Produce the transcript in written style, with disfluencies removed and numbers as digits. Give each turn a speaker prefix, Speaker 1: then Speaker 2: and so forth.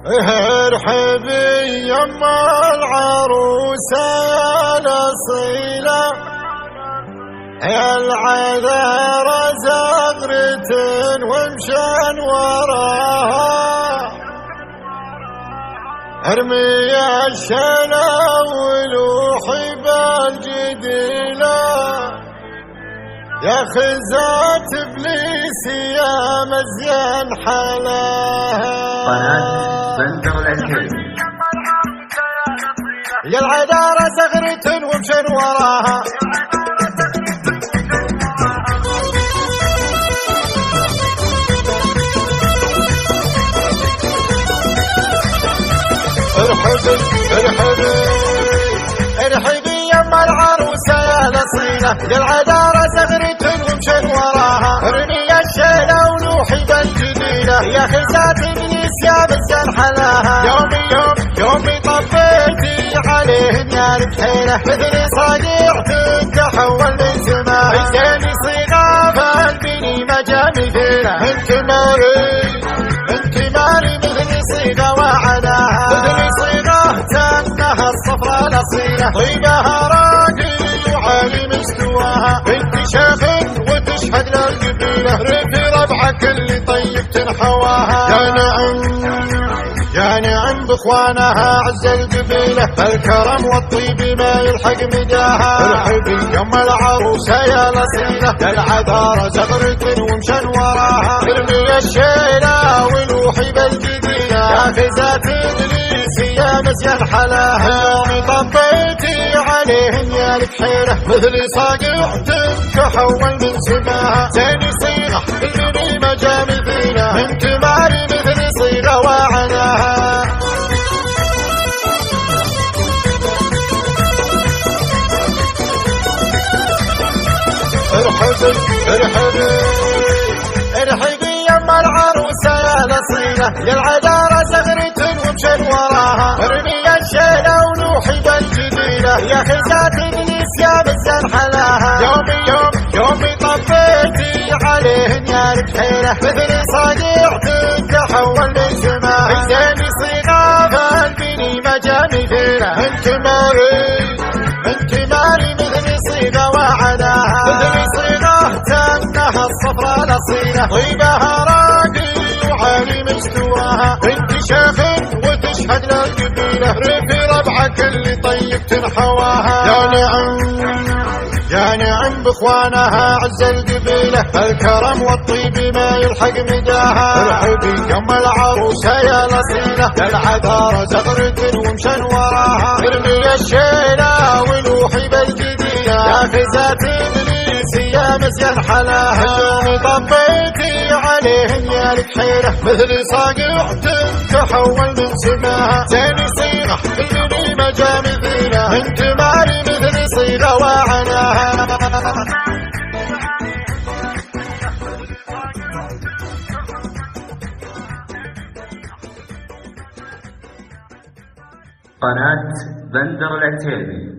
Speaker 1: ارحبي يما العروسة يا الأصيلة، يا العذار زغرة ومشان وراها، ارمي الشلا ولوحي بالجديلة، يا خزات ابليس يا مزيان حلاها.
Speaker 2: قناة بندر العتيبي.
Speaker 1: يا العذار زغرة ومشان وراها، ارحبي يما العروسة يا الأصيلة، يا العذارى زغرة ومشن وراها، ارمي الشيلة ونوحي بالجديلة، يا خزات ابليس يا مزيان حلاها. يومي طفيتي عليهم يا البحيلة، مثل صقيع تتحول من سماء، زيني صيغة فالبني مجامي فينا، انت ماري مثل صيغة وعلاها، مثل صيغة تنها الصفرة الأصيلة، طيبها راقي وعالي مستواها، انت شيخ وتشهد للقبيلة، رفي ربعك اللي طيب تنحواها. يا نعم باخوانها عز القبيلة، الكرم والطيب ما يلحق مداها، ارحبي يما العروسة يا الأصيلة، يا العذارى زغرة ومشن وراها، ارمي الشيلة ولوحي بالجديلة، يا خزات ابليس يا مزيان حلاها. يومي طبيتي عليهم يا البحيرة، مثل صقيع تتحول من سماها، زيني صيغة البني مجامي فينا، انت ماري مثل صيغة وعناها. ارحبي يما العروسة يا الأصيلة، يا العذارى زغرة ومشن وراها، ارمي الشيلة ونوحي بالجديلة، يا خزات ابليس يا مزيان حلاها. يومي طفيتي عليهم يا البحيرة، مثل صقيع تتحول من سماء، زيني صيغة فالبني مجامي فينا، انت ماري مثل صيغة وعناها، مثل صيغة تنها الصفرة الأصيلة، طيبها راقي وعالي مستواها، انت شيخ وتشهد للقبيلة، رفي ربعك اللي طيب تنحواها. يا نعم باخوانها عز القبيلة، الكرم والطيب ما يلحق مداها، ارحبي يما العروسة يا الأصيلة، يا العذارى زغرة ومشن وراها، ارمي الشيلة ولوحي بالجديلة، يا خزات ابليس يا مزيان حلاها. يومي طبيتي عليهم يا البحيرة، مثل صقيع تتحول من سماها، زيني صيغة البني مجامي فينا، انت ماري مثل صيغة وعناها.
Speaker 2: قناة بندر العتيبي.